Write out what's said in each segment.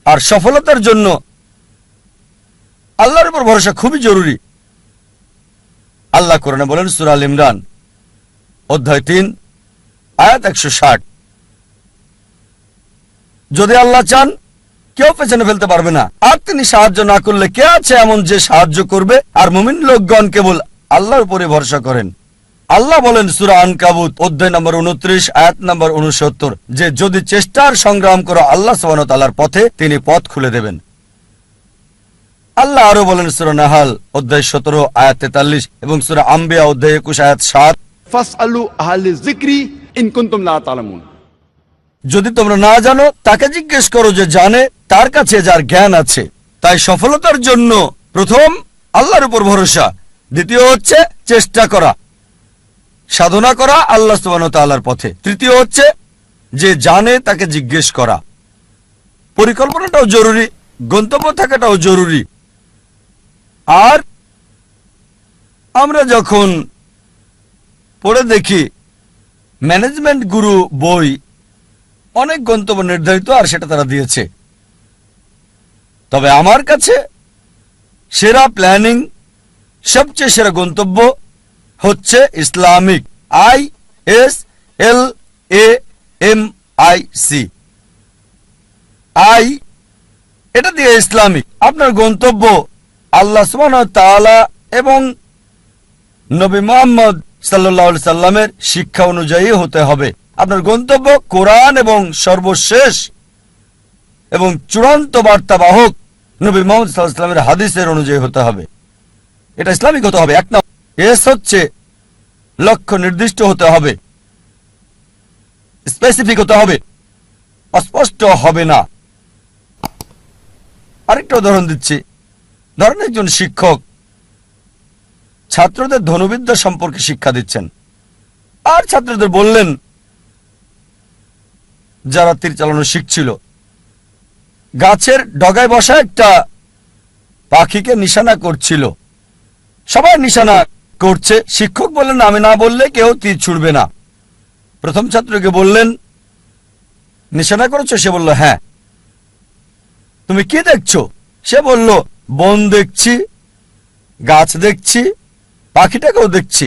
আর সফলতার জন্য আল্লাহর উপর ভরসা খুবই জরুরি। আল্লাহ কোরআনে বলেন সূরা আল ইমরান অধ্যায় 3 আয়াত 160, যদি আল্লাহ চান কেউ পেছনে ফেলতে পারবে না, আর তিনি সাহায্য না করলে কে আছে এমন যে সাহায্য করবে? আর মুমিন লোকগণ কেবল আল্লাহর উপরে ভরসা করেন। আল্লাহ বলেন সূরা আনকাবুত অধ্যায় নম্বর 29 আয়াত নম্বর 69 যে যদি চেষ্টার সংগ্রাম করো আল্লাহ সুবহানাহু ওয়া তাআলার পথে, তিনি পথ খুলে দেবেন। আল্লাহ আরো বলেন সূরা নাহাল অধ্যায় 17 আয়াত 43 এবং সূরা আম্বিয়া অধ্যায় 21 আয়াত 7, ফাসআলু আহলে যিকরি ইন কুনতুম লা তা'লামুন। যদি তোমরা না জানো তাকে জিজ্ঞেস করো যে জানে, তার কাছে যার জ্ঞান আছে। তাই সফলতার জন্য প্রথম আল্লাহর উপর ভরসা, দ্বিতীয় হচ্ছে চেষ্টা করা, সাধনা করা আল্লাহ সুবহানাহু ওয়া তাআলার পথে, তৃতীয় হচ্ছে যে জানে তাকে জিজ্ঞেস করা। পরিকল্পনাটাও জরুরি, গন্তব্য থাকাটাও জরুরি। আর আমরা যখন পড়ে দেখি ম্যানেজমেন্ট গুরু বই, অনেক গন্তব্য নির্ধারিত আর সেটা তারা দিয়েছে, তবে আমার কাছে সেরা প্ল্যানিং, সবচেয়ে সেরা গন্তব্য হচ্ছে ইসলামিক ISLAMIC। এটা দিয়ে ইসলামিক। আপনার গন্তব্য আল্লাহ সুবহানাহু ওয়া তাআলা এবং নবী মুহাম্মদ সাল্লাল্লাহু আলাইহি সাল্লামের শিক্ষা অনুযায়ী হতে হবে। আপনার গন্তব্য কোরআন এবং সর্বশেষ এবং চূড়ান্ত বার্তাবাহক নবী মুহাম্মদ সাল্লাল্লাহু আলাইহি সাল্লামের হাদিসের অনুযায়ী হতে হবে। এটা ইসলামিক হতে হবে। এক নম্বর। এস হচ্ছে লক্ষ্য নির্দিষ্ট হতে হবে, স্পেসিফিক হতে হবে, অস্পষ্ট হবে না। আরেকটা উদাহরণ দিচ্ছি। ধরেন একজন শিক্ষক ছাত্রদের ধনুবিদ্যা সম্পর্কে শিক্ষা দিচ্ছেন, আর ছাত্রদের বললেন, যারা তীর চালানো শিখছিল, গাছের ডগায় বসা একটা পাখিকে নিশানা করছিল। সবাই নিশানা করছে, শিক্ষক বললেন আমি না বললে কেউ তীর ছুড়বে না। প্রথম ছাত্রকে বললেন নিশানা করেছো? সে বলল হ্যাঁ। তুমি কি দেখছো? সে বলল বন দেখছি, গাছ দেখছি, পাখিটাকেও দেখছি।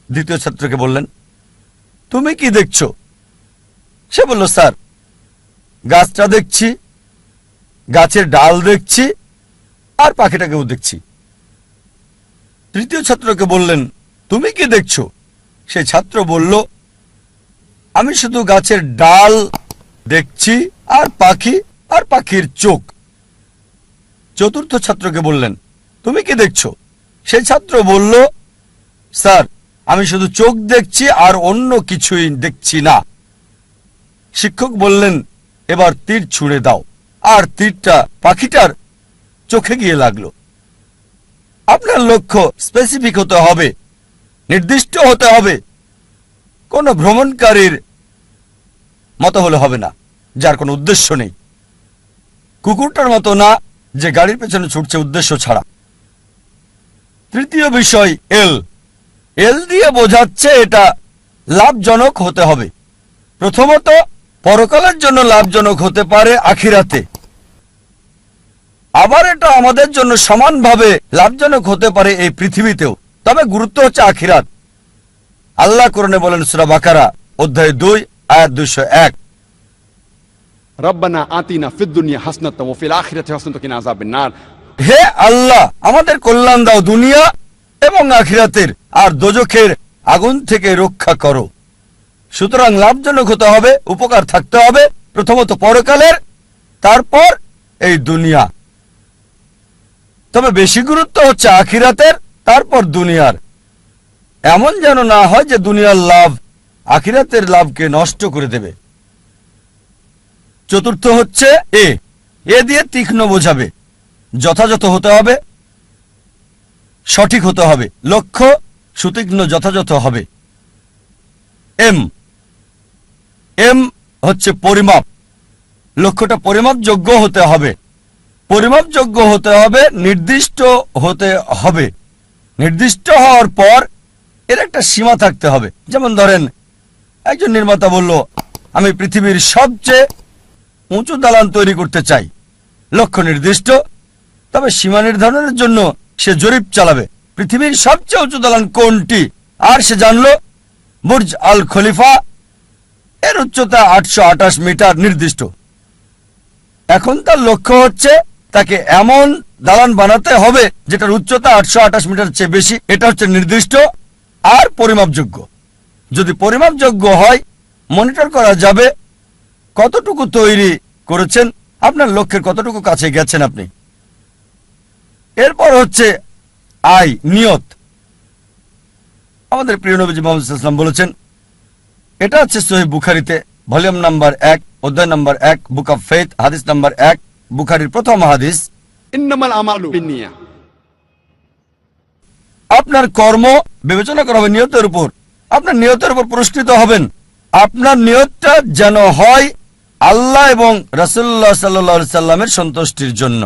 দ্বিতীয় ছাত্রকে বললেন তুমি কি দেখছো? সে বলল স্যার গাছটা দেখছি, গাছের ডাল দেখছি, আর পাখিটাকেও দেখছি। তৃতীয় ছাত্রকে বললেন তুমি কি দেখছো? সেই ছাত্র বলল আমি শুধু গাছের ডাল দেখছি আর পাখি আর পাখির চোখ। চতুর্থ ছাত্রকে বললেন তুমি কি দেখছো? সেই ছাত্র বলল স্যার আমি শুধু চোখ দেখছি আর অন্য কিছুই দেখছি না। শিক্ষক বললেন এবার তীর ছুঁড়ে দাও, আর তীরটা পাখিটার চোখে গিয়ে লাগলো। আপনার লক্ষ্য স্পেসিফিক হতে হবে, নির্দিষ্ট হতে হবে। কোন ভ্রমণকারীর মতো হলে হবে না, যার কোনো উদ্দেশ্য নেই। কুকুরটার মতো না, যে গাড়ির পেছনে ছুটছে উদ্দেশ্য ছাড়া। তৃতীয় বিষয় এল দিয়ে বোঝাচ্ছে এটা লাভজনক হতে হবে। প্রথমত পরকালের জন্য লাভজনক হতে পারে আখিরাতে, আবার এটা আমাদের জন্য সমানভাবে লাভজনক হতে পারে এই পৃথিবীতেও, তবে গুরুত্ব হচ্ছে আখিরাত। আল্লাহ কোরআনে বলেন সূরা বাকারা অধ্যায় 2 আয়াত 201, রব্বানা আতিনা ফিদ দুনিয়া হাসনাতাও ওয়া ফিল আখিরাতি হাসনাতাও ওয়া কিনা আযাবান নার। হে আল্লাহ আমাদের কল্যাণ দাও দুনিয়া এবং আখিরাতের, আর দোজখের আগুন থেকে রক্ষা করো। সুতরাং লাভজনক হতে হবে, উপকার থাকতে হবে, প্রথমত পরকালের, তারপর এই দুনিয়া। তবে বেশি গুরুত্ব হচ্ছে আখিরাতের, তারপর দুনিয়ার। এমন যেন না হয় যে দুনিয়ার লাভ আখিরাতের লাভকে নষ্ট করে দেবে। চতুর্থ হচ্ছে এ দিয়ে তীক্ষ্ণ বোঝাবে, যথাযথ হতে হবে, সঠিক হতে হবে, লক্ষ্য সুতীক্ষ্ণ যথাযথ হবে। এম হচ্ছে পরিমাপ, লক্ষ্যটা পরিমাপযোগ্য হতে হবে। পরিমাপযোগ্য হতে হবে, নির্দিষ্ট হতে হবে। নির্দিষ্ট হওয়ার পর এর একটা সীমা থাকতে হবে। যেমন ধরেন একজন নির্মাতা বলল আমি পৃথিবীর সবচেয়ে উঁচু দালান তৈরি করতে চাই, লক্ষ্য নির্দিষ্ট, তবে সীমা নির্ধারণের জন্য সে জরিপ চালাবে পৃথিবীর সবচেয়ে উঁচু দালান কোনটি, আর সে জানল বুর্জ আল খলিফা, এর উচ্চতা 828 মিটার নির্দিষ্ট। এখন তার লক্ষ্য হচ্ছে তাকে এমন দালান বানাতে হবে যেটার উচ্চতা 828 মিটার চেয়ে বেশি। এটা হচ্ছে নির্দিষ্ট আর পরিমাপযোগ্য। যদি পরিমাপযোগ্য হয়, মনিটর করা যাবে কতটুকু তৈরি করেছেন, আপনার লক্ষ্যের কতটুকু কাছে গেছেন আপনি। এরপর হচ্ছে নিয়ত। আমাদের প্রিয় নবীজি মুহাম্মদ সাল্লাল্লাহু আলাইহি ওয়াসাল্লাম বলেছেন, এটা আছে সহিহ বুখারীতে ভলিউম নাম্বার 1 অধ্যায় নাম্বার 1 বুক অফ ফেথ হাদিস নাম্বার 1, বুখারীর প্রথম হাদিস। ইন্নামাল আমালু বিন্নিয়া। আপনার কর্ম বিবেচনা করা হবে নিয়তের উপর। আপনার নিয়তের উপর পুরস্কৃত হবেন। আপনার নিয়তটা যেন হয় আল্লাহ এবং রাসূলুল্লাহ সাল্লাল্লাহু আলাইহি সাল্লামের সন্তুষ্টির জন্য।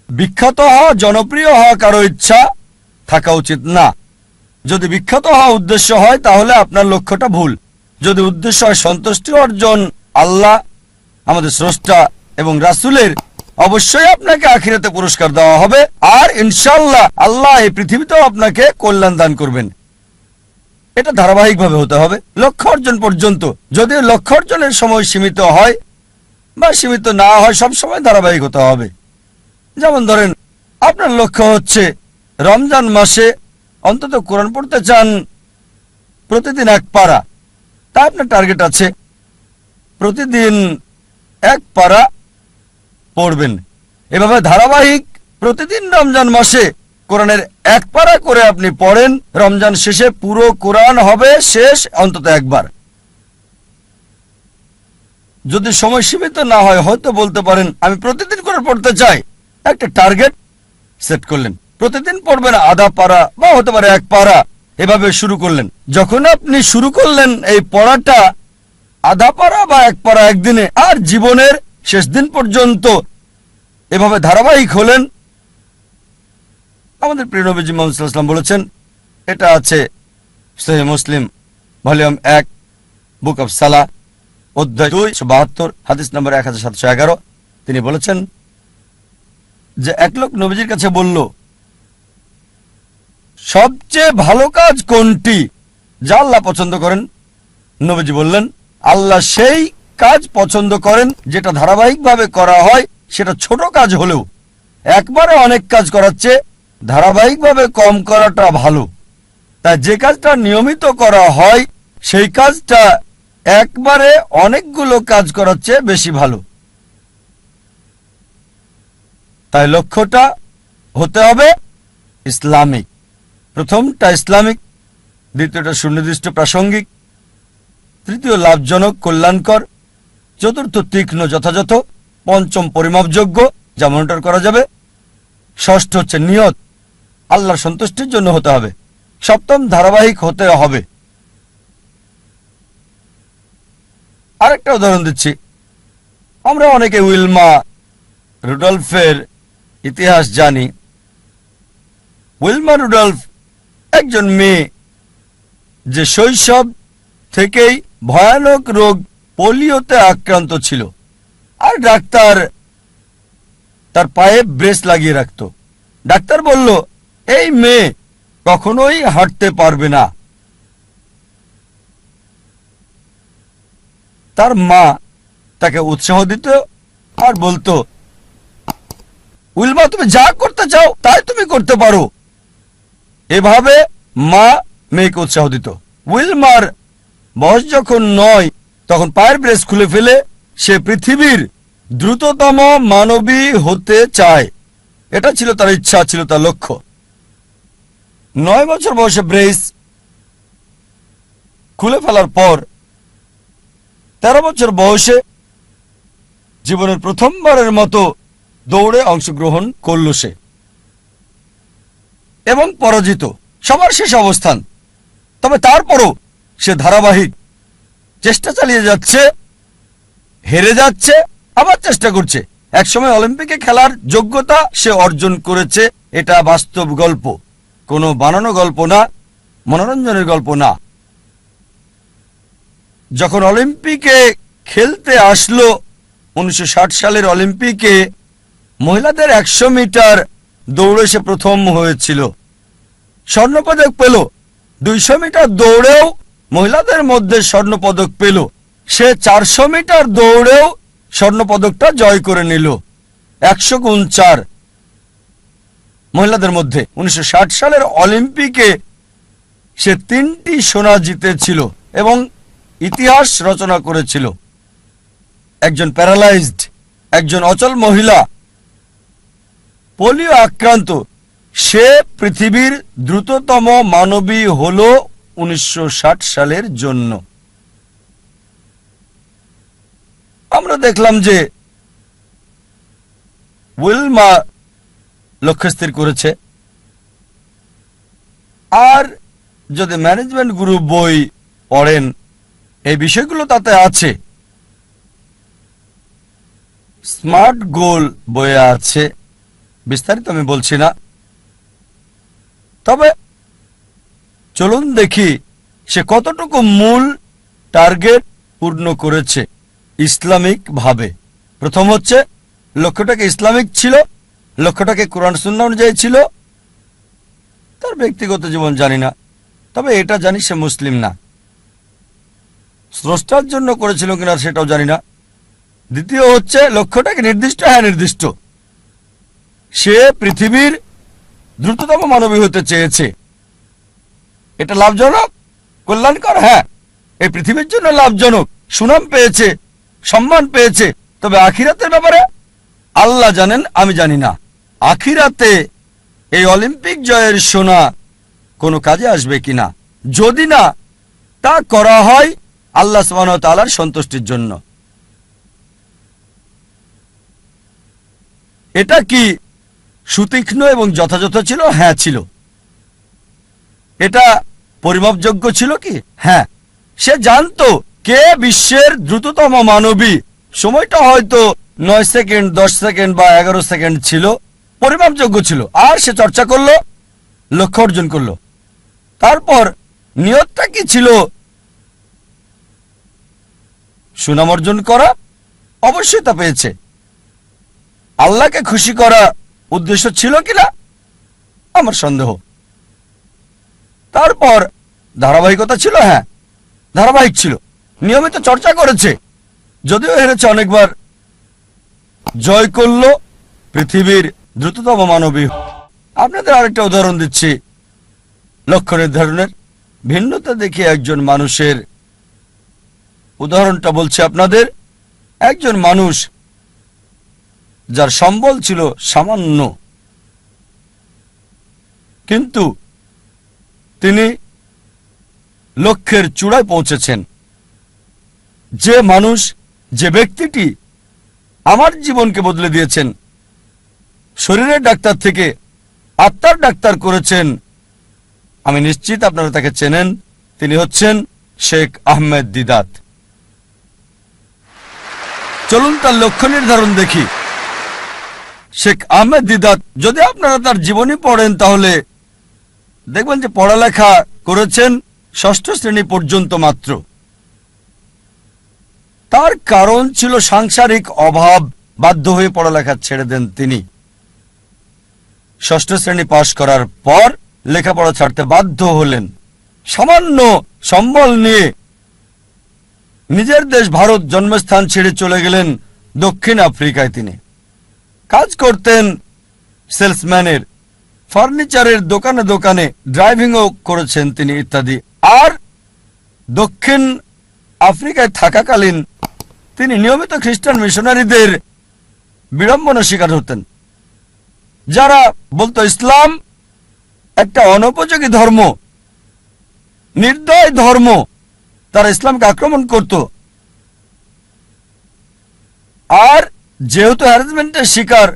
বিখ্যাত হওয়া, জনপ্রিয় হওয়া কারো ইচ্ছা থাকা উচিত না। যদি বিখ্যাত হওয়া উদ্দেশ্য হয় তাহলে আপনার লক্ষ্যটা ভুল। যদি উদ্দেশ্য হয় সন্তুষ্টি অর্জন আল্লাহ, আমাদের স্রষ্টা এবং রাসূলের, অবশ্যই আপনাকে আখিরাতে পুরস্কার দেওয়া হবে, আর ইনশাআল্লাহ আল্লাহ এই পৃথিবীতেও আপনাকে কল্যাণ দান করবেন। এটা ধারাবাহিকভাবে হতে হবে লক্ষ্য অর্জন পর্যন্ত। যদিও লক্ষ্য অর্জনের সময় সীমিত হয় বা সীমিত না হয়, সব সময় ধারাবাহিক হতে হবে। যেমন ধরেন, আপনার লক্ষ্য হচ্ছে রমজান মাসে অন্তত কোরআন পড়তে চান প্রতিদিন 1 পারা, তা আপনার টার্গেট আছে প্রতিদিন 1 পারা পড়বেন। এভাবে ধারাবাহিক প্রতিদিন রমজান মাসে কোরআনের 1 পারা করে আপনি পড়েন। রমজান শেষে পুরো কোরআন হবে শেষ অন্তত একবার। যদি সময় সীমিত না হয়, হয়তো বলতে পারেন আমি প্রতিদিন করে পড়তে চাই, একটা টার্গেট সেট করলেন, প্রতিদিন পড়বেন আধা পারা বা হতে পারে 1 পারা, এভাবে শুরু করলেন। যখন আপনি শুরু করলেন এই পড়াটা আধা পারা বা 1 পারা একদিনে, আর জীবনের শেষ দিন পর্যন্ত এভাবে ধারাবাহিক হলেন, আমাদের প্রিয় নবীজি মুহাম্মদ সাল্লাল্লাহু আলাইহি ওয়াসাল্লাম বলেছেন, এটা আছে সহিহ মুসলিম ভলিউম 1 বুক অফ সালাহ অধ্যায় 272 হাদিস নম্বর 1711। তিনি বলেছেন যে এক লোক নবীজির কাছে বলল, সবচেয়ে ভালো কাজ কোনটি যা আল্লাহ পছন্দ করেন? নবীজি বললেন, আল্লাহ সেই কাজ পছন্দ করেন যেটা ধারাবাহিকভাবে করা হয়, সেটা ছোট কাজ হলেও। একবারে অনেক কাজ করাচ্ছে ধারাবাহিকভাবে কম করাটা ভালো। তাই যে কাজটা নিয়মিত করা হয় সেই কাজটা একবারে অনেকগুলো কাজ করাচ্ছে বেশি ভালো। তাই লক্ষ্যটা হতে হবে ইসলামিক। প্রথমটা ইসলামিক, দ্বিতীয়টা সুনির্দিষ্ট প্রাসঙ্গিক, তৃতীয় লাভজনক কল্যাণকর, চতুর্থ তীক্ষ্ণ যথাযথ, পঞ্চম পরিমাপযোগ্য যা মনিটর করা যাবে, ষষ্ঠ হচ্ছে নিয়ত আল্লাহর সন্তুষ্টির জন্য হতে হবে, সপ্তম ধারাবাহিক হতে হবে। আরেকটা উদাহরণ দিচ্ছি। আমরা অনেকে উইলমা রুডলফের ইতিহাস জানি। উইলমা রুডলফ একজন মেয়ে যে শৈশব থেকেই ভয়ানক রোগ পোলিওতে আক্রান্ত ছিল, আর ডাক্তার তার পায়ে ব্রেস লাগিয়ে রাখত। ডাক্তার বলল, এই মেয়ে কখনোই হাঁটতে পারবে না। তার মা তাকে উৎসাহ দিত আর বলতো, উইলমা তুমি যা করতে চাও তাই তুমি করতে পারো। এভাবে মা মেয়েকে উৎসাহ দিত। উইলমার বয়স যখন 9, তখন পায়ের ব্রেস খুলে ফেলে সে পৃথিবীর দ্রুততম মানবী হতে চায়। এটা ছিল তার ইচ্ছা, ছিল তার লক্ষ্য। 9 বছর বয়সে ব্রেস খুলে ফেলার পর 13 বছর বয়সে জীবনের প্রথমবারের মতো দৌড়ে অংশগ্রহণ করল সে, এবং পরাজিত, সবার শেষ অবস্থান। তবে তারপরও সে ধারাবাহিক চেষ্টা চালিয়ে যাচ্ছে, হেরে যাচ্ছে, আবার চেষ্টা করছে। একসময় অলিম্পিকে খেলার যোগ্যতা সে অর্জন করেছে। এটা বাস্তব গল্প, কোনো বানানো গল্প না, মনোরঞ্জনের গল্প না। যখন অলিম্পিকে খেলতে আসলো 1960 সালের অলিম্পিকে মহিলাদের 100 মিটার দৌড়ে সে প্রথম হয়েছিল, স্বর্ণপদক পেল। 200 মিটার দৌড়েও মহিলাদের মধ্যে স্বর্ণপদক পেল। সে 400 মিটার দৌড়েও স্বর্ণপদকটা জয় করে নিল। 100 গুণ 4 মহিলাদের মধ্যে 1960 সালের অলিম্পিকে সে 3টি সোনা জিতেছিল এবং ইতিহাস রচনা করেছিল। একজন প্যারালাইজড, একজন অচল মহিলা, পোলিও আক্রান্ত, সে পৃথিবীর দ্রুততম মানবী হল 1960 সালের জন্য। আমরা দেখলাম যে উইলমা লক্ষ্য স্থির করেছে। আর যদি ম্যানেজমেন্ট গ্রুপ বই পড়েন, এই বিষয়গুলো তাতে আছে। স্মার্ট গোল বইয়ে আছে, বিস্তারিত আমি বলছি না। তবে চলুন দেখি সে কতটুকু মূল টার্গেট পূর্ণ করেছে ইসলামিক ভাবে। প্রথম হচ্ছে লক্ষ্যটাকে ইসলামিক ছিল, লক্ষ্যটাকে কোরআন সুন্নাহ অনুযায়ী ছিল। তার ব্যক্তিগত জীবন জানি না, তবে এটা জানি সে মুসলিম না। স্রষ্টার জন্য করেছিল কিনা সেটাও জানি না। দ্বিতীয় হচ্ছে লক্ষ্যটাকে নির্দিষ্ট, হ্যাঁ নির্দিষ্ট। সে পৃথিবীর দ্রুততম মানবী হতে চেয়েছে। এটা লাভজনক, কল্যাণকর, হ্যাঁ এই পৃথিবীর জন্য লাভজনক। সুনাম পেয়েছে, সম্মান পেয়েছে। তবে আখিরাতের ব্যাপারে আল্লাহ জানেন, আমি জানি না। আখিরাতে এই অলিম্পিক জয়ের সোনা কোনো কাজে আসবে কিনা। যদি না তা করা হয় আল্লাহ সুবহানাহু ওয়া তাআলার সন্তুষ্টির জন্য। এটা কি সুতীক্ষ্ণ এবং যথাযথ ছিল? হ্যাঁ ছিল। এটা পরিমাপযোগ্য ছিল কি? হ্যাঁ। সে জানতো কে বিশ্বের দ্রুততম মানবী। সময়টা হয়তো 9 সেকেন্ড, 10 সেকেন্ড বা 11 সেকেন্ড ছিল, পরিমাপযোগ্য ছিল। আর সে চর্চা করলো, লক্ষ্য অর্জন করলো। তারপর নিয়তটা কি ছিল? সুনাম অর্জন করা। অবশ্যই তা পেয়েছে। আল্লাহকে খুশি করা উদ্দেশ্য ছিল কিনা আমার সন্দেহ। তারপর ধারাবাহিকতা ছিল, হ্যাঁ ধারাবাহিক ছিল, নিয়মিত চর্চা করেছে। যদিও হেরেছে অনেকবার, জয় করল পৃথিবীর দ্রুততম মানবী। আপনাদের আরেকটা উদাহরণ দিচ্ছি লক্ষ্য নির্ধারণের। ভিন্নতা দেখে একজন মানুষের উদাহরণটা বলছি আপনাদের। একজন মানুষ যার সম্বল ছিল সামান্য, কিন্তু তিনি লক্ষ্যের চূড়ায় পৌঁছেছেন। যে মানুষ, যে ব্যক্তিটি আমার জীবনকে বদলে দিয়েছেন, শরীরের ডাক্তার থেকে আত্মার ডাক্তার করেছেন, আমি নিশ্চিত আপনারা তাকে চেনেন। তিনি হচ্ছেন শেখ আহমেদ দিদাত। চলুন তার লক্ষ্য নির্ধারণ দেখি। শেখ আহমেদ দিদাত, যদি আপনারা তার জীবনী পড়েন তাহলে দেখবেন যে পড়ালেখা করেছেন 6ষ্ঠ শ্রেণী পর্যন্ত মাত্র। তার কারণ ছিল সাংসারিক অভাব। বাধ্য হয়ে পড়ালেখা ছেড়ে দেন তিনি। 6ষ্ঠ শ্রেণী পাশ করার পর লেখাপড়া ছাড়তে বাধ্য হলেন। সামান্য সম্বল নিয়ে নিজের দেশ ভারত জন্মস্থান ছেড়ে চলে গেলেন দক্ষিণ আফ্রিকায়। তিনি কাজ করতেন সেলসম্যানের, ফার্নিচারের দোকানে দোকানে, ড্রাইভিংও করেছেন তিনি ইত্যাদি। আর দক্ষিণ আফ্রিকায় থাকাকালীন তিনি নিয়মিত খ্রিস্টান মিশনারিদের বিড়ম্বনা শিকার হতেন, যারা বলতো ইসলাম একটা অনুপযোগী ধর্ম, নির্দয় ধর্ম। তারা ইসলামকে আক্রমণ করত। আর যেহেতু হ্যারাসমেন্টের শিকার,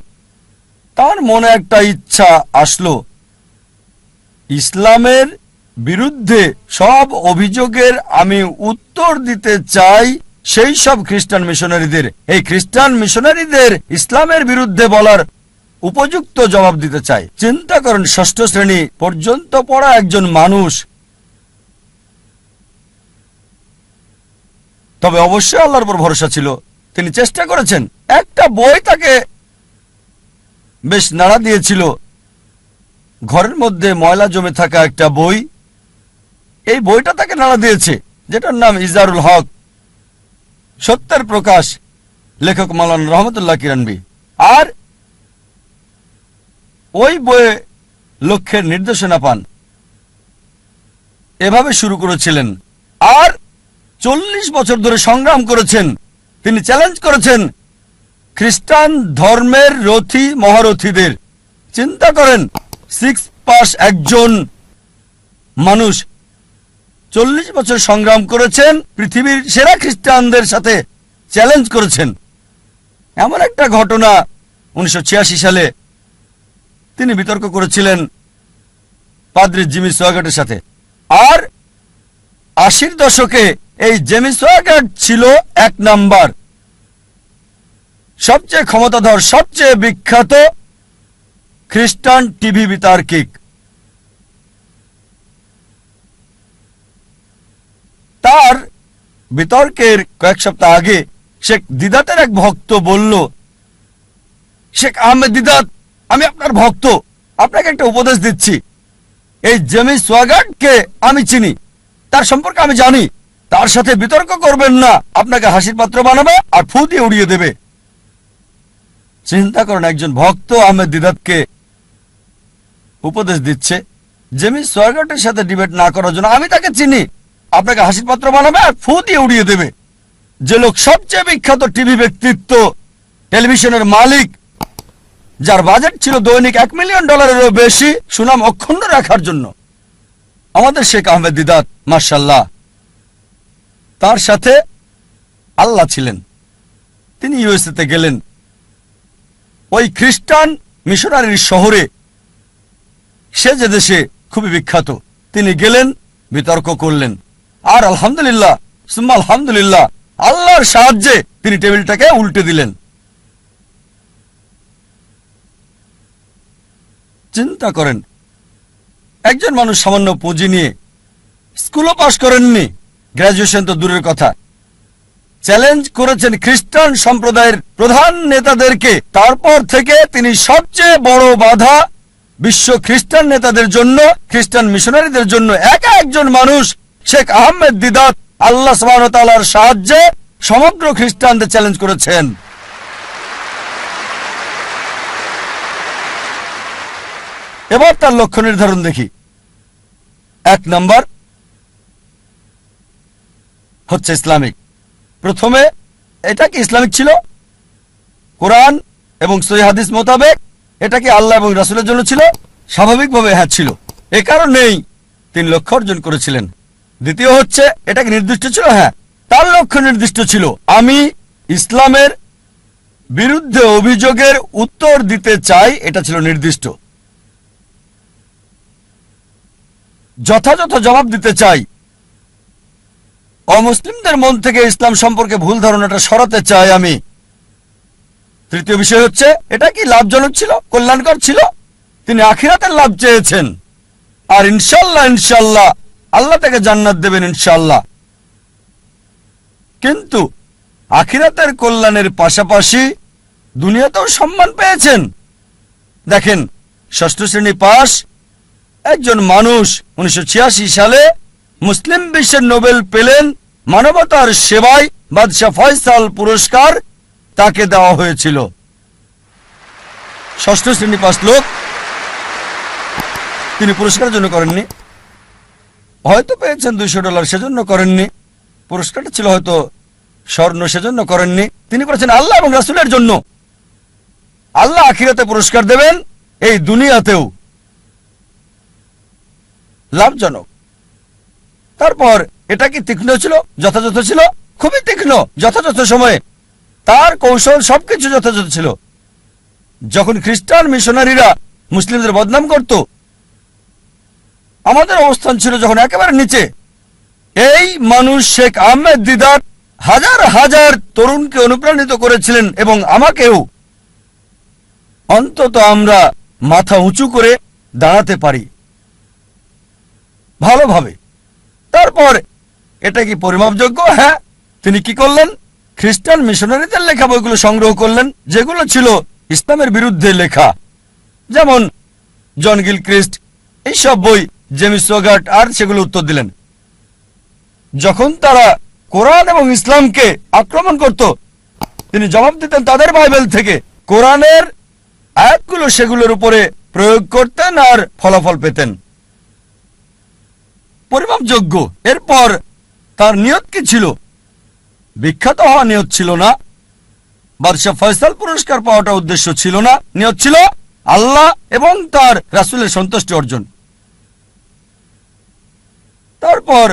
তার মনে একটা ইচ্ছা আসলো, ইসলামের বিরুদ্ধে সব অভিযোগের আমি উত্তর দিতে চাই সেই সব খ্রিস্টান মিশনারিদের। এই খ্রিস্টান মিশনারিদের ইসলামের বিরুদ্ধে বলার উপযুক্ত জবাব দিতে চাই। চিন্তা করেন, 6ষ্ঠ শ্রেণী পর্যন্ত পড়া একজন মানুষ। তবে অবশ্যই আল্লাহর উপর ভরসা ছিল। তিনি চেষ্টা করেছেন। একটা বই তাকে বেশ নাড়া দিয়েছিল, ঘরের মধ্যে ময়লা জমে থাকা একটা বই। এই বইটা তাকে নাড়া দিয়েছে, যেটার নাম ইজারুল হক, সত্যের প্রকাশ, লেখক মাওলানা রহমতুল্লাহ কিরানবী। আর ওই বইয়ে লক্ষ্যের নির্দেশনা পান, এভাবে শুরু করেছিলেন। আর 40 বছর ধরে সংগ্রাম করেছেন। তিনি চ্যালেঞ্জ করেছেন খ্রিস্টান ধর্মের রথী মহারথীদের। চিন্তা করেন, 6 পাস একজন মানুষ 40 বছর সংগ্রাম করেছেন, পৃথিবীর সেরা খ্রিস্টানদের সাথে চ্যালেঞ্জ করেছেন। এমন একটা ঘটনা 1986 সালে তিনি বিতর্ক করেছিলেন পাদ্রী জিমি সোয়াগাটের সাথে। আর 80-র দশকে এই জেমি সোয়াগাট ছিল 1 নাম্বার, সবচেয়ে ক্ষমতাধর, সবচেয়ে বিখ্যাত খ্রিস্টান টিভি বিতার্কিক। তার বিতর্কের কয়েক সপ্তাহ আগে শেখ দিদাতের এক ভক্ত বলল, শেখ আহমেদ দিদাত, আমি আপনার ভক্ত, আপনাকে একটা উপদেশ দিচ্ছি। এই জেমি সোয়াগাটকে আমি চিনি, তার সম্পর্কে আমি জানি, তার সাথে বিতর্ক করবেন না, আপনাকে হাসির পাত্র বানাবে আর ফু দিয়ে উড়িয়ে দেবে। চিন্তা করেন, একজন ভক্ত আহমেদ দিদাতকে উপদেশ দিচ্ছে জেমি সোয়াগাটের সাথে ডিবেট না করার জন্য। আমি তাকে চিনি, আপনাকে হাসির পাত্র বানাবে আর ফু দিয়ে উড়িয়ে দেবে। যে লোক সবচেয়ে বিখ্যাত টিভি ব্যক্তিত্ব, টেলিভিশনের মালিক, যার বাজেট ছিল দৈনিক $1 মিলিয়ন বেশি সুনাম অক্ষুণ্ণ রাখার জন্য, আমাদের শেখ আহমেদ দিদাত, মাশাআল্লাহ, তার সাথে আল্লাহ ছিলেন। তিনি ইউএসএতে গেলেন, ওই খ্রিস্টান মিশনারির শহরে, সে যে দেশে খুবই বিখ্যাত, তিনি গেলেন, বিতর্ক করলেন। আর আলহামদুলিল্লাহ সুম্মা আলহামদুলিল্লাহ, আল্লাহর সাহায্যে তিনি টেবিলটাকে উল্টে দিলেন। চিন্তা করেন, একজন মানুষ সামান্য পুঁজি নিয়ে, স্কুলও পাশ করেননি, গ্র্যাজুয়েশন তো দূরের কথা, চ্যালেঞ্জ করেছেন খ্রিস্টান সম্প্রদায়ের প্রধান নেতাদেরকে। তারপর থেকে তিনি সবচেয়ে বড় বাধা বিশ্ব খ্রিস্টান নেতাদের জন্য, খ্রিস্টান মিশনারিদের জন্য। একা একজন মানুষ, শেখ আহমেদ দিদাত, আল্লাহ সুবহানাহু ওয়া তাআলার সাহায্যে সমগ্র খ্রিস্টানদের চ্যালেঞ্জ করেছেন। এবার তার লক্ষ্য নির্ধারণ দেখি। 1 নাম্বার হচ্ছে ইসলামিক। প্রথমে এটা কি ইসলামিক ছিল? কোরআন এবং সহিহ হাদিস মোতাবেক এটা কি আল্লাহ এবং রাসূলের জন্য ছিল? স্বাভাবিকভাবে হ্যাঁ ছিল। এ কারণেই তিনি লক্ষ্য অর্জন করেছিলেন। দ্বিতীয় হচ্ছে, এটা কি নির্দিষ্ট ছিল? হ্যাঁ, তার লক্ষ্য নির্দিষ্ট ছিল। আমি ইসলামের বিরুদ্ধে অভিযোগের উত্তর দিতে চাই, এটা ছিল নির্দিষ্ট। যথাযথ জবাব দিতে চাই, অমুসলিমদের মন থেকে ইসলাম সম্পর্কে ভুল ধারণাটা সরাতে চাই আমি। তৃতীয় বিষয় হচ্ছে, এটা কি লাভজনক ছিল, কল্যাণকর ছিল? তিনি আখিরাতের লাভ চেয়েছেন, আর ইনশাল্লাহ ইনশাল্লাহ আল্লাহ তাকে জান্নাত দেবেন ইনশাল্লাহ। কিন্তু আখিরাতের কল্যাণের পাশাপাশি দুনিয়াতেও সম্মান পেয়েছেন। দেখেন, 6ষ্ঠ শ্রেণী পাস একজন মানুষ 1986 সালে মুসলিম বিশ্বের নোবেল পেলেন মানবতার সেবায়, বাদশাহ ফয়সাল পুরস্কার তাকে দেওয়া হয়েছিল। 6ষ্ঠ শ্রেণী পাস লোক, তিনি পুরস্কারের জন্য করেননি, হয়তো পেয়েছেন $200, সেজন্য করেননি। পুরস্কারটা ছিল হয়তো স্বর্ণ, সেজন্য করেননি। তিনি করেছেন আল্লাহ এবং রাসূলের জন্য। আল্লাহ আখিরাতে পুরস্কার দেবেন, এই দুনিয়াতেও। লাভজনক। তারপর এটা কি তীক্ষ্ণ ছিল, যথাযথ ছিল? খুবই তীক্ষ্ণ, যথাযথ সময়ে। তার কৌশল সবকিছু যথাযথ ছিল। যখন খ্রিস্টান মিশনারিরা মুসলিমদের বদনাম করত, আমাদের অবস্থান ছিল যখন একেবারে নিচে। এই মানুষ শেখ আহমেদ দিদাত হাজার হাজার তরুণকে অনুপ্রাণিত করেছিলেন, এবং আমাকেও। অন্তত আমরা মাথা উঁচু করে দাঁড়াতে পারি ভালোভাবে। তারপর এটা কি পরিমাপযোগ্য? হ্যাঁ। তিনি কি করলেন? খ্রিস্টান মিশনারিদের লেখা বইগুলো সংগ্রহ করলেন, যেগুলো ছিল ইসলামের বিরুদ্ধে লেখা, যেমন জন গিলক্রিস্ট, এইসব বই জেমস সোগার্ট, আর সেগুলো উত্তর দিলেন। যখন তারা কোরআন এবং ইসলামকে আক্রমণ করত, তিনি জবাব দিতেন তাদের বাইবেল থেকে, কোরআনের আয়াতগুলো সেগুলোর উপরে প্রয়োগ করতেন আর ফলাফল পেতেন পরিমাপযোগ্য। এরপর তার নিয়ত কি ছিল? বিখ্যাত হওয়া নিয়ত ছিল না, বাদশাহ ফয়সাল পুরস্কার পাওয়াটা উদ্দেশ্য ছিল না, নিয়ত ছিল আল্লাহ এবং তার রাসূলের সন্তুষ্টি অর্জন। তারপর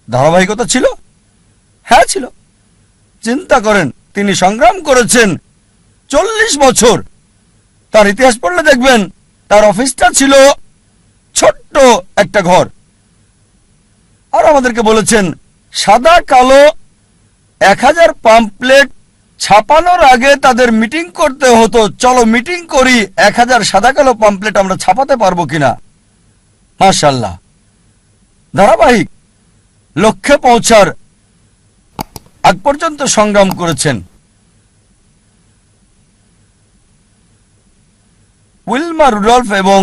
ধারাবাহিকতা ছিল, হ্যাঁ ছিল। চিন্তা করেন, তিনি সংগ্রাম করেছেন 40 বছর। তার ইতিহাস পড়লে দেখবেন তার অফিসটা ছিল ছোট্ট একটা ঘর। আর আমাদেরকে বলেছেন সাদা কালো 1000 পাম্পলেট ছাপানোর আগে তাদের মিটিং করতে হতো, চলো মিটিং করি 1000 সাদা কালো পাম্পলেট আমরা ছাপাতে পারবো কিনা। মাশাআল্লাহ, ধারাবাহিক লক্ষ্যে পৌঁছার আগ পর্যন্ত সংগ্রাম করেছেন। উইলমা রুডলফ এবং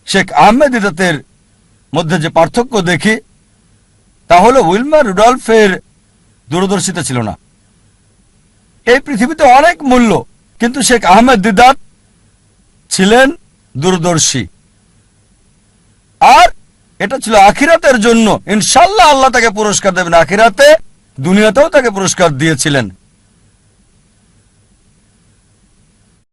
শেখ আহমেদ দিদাতের মধ্যে যে পার্থক্য দেখি, তা হলো উইলমা রুডলফের দূরদর্শিতা ছিল না। এই পৃথিবীতে অনেক মূল্য, কিন্তু শেখ আহমেদ দিদাত ছিলেন দূরদর্শী। আর এটা ছিল আখিরাতের জন্য। ইনশাআল্লাহ আল্লাহ তাকে পুরস্কার দেবেন আখিরাতে, দুনিয়াতেও তাকে পুরস্কার দিয়েছিলেন।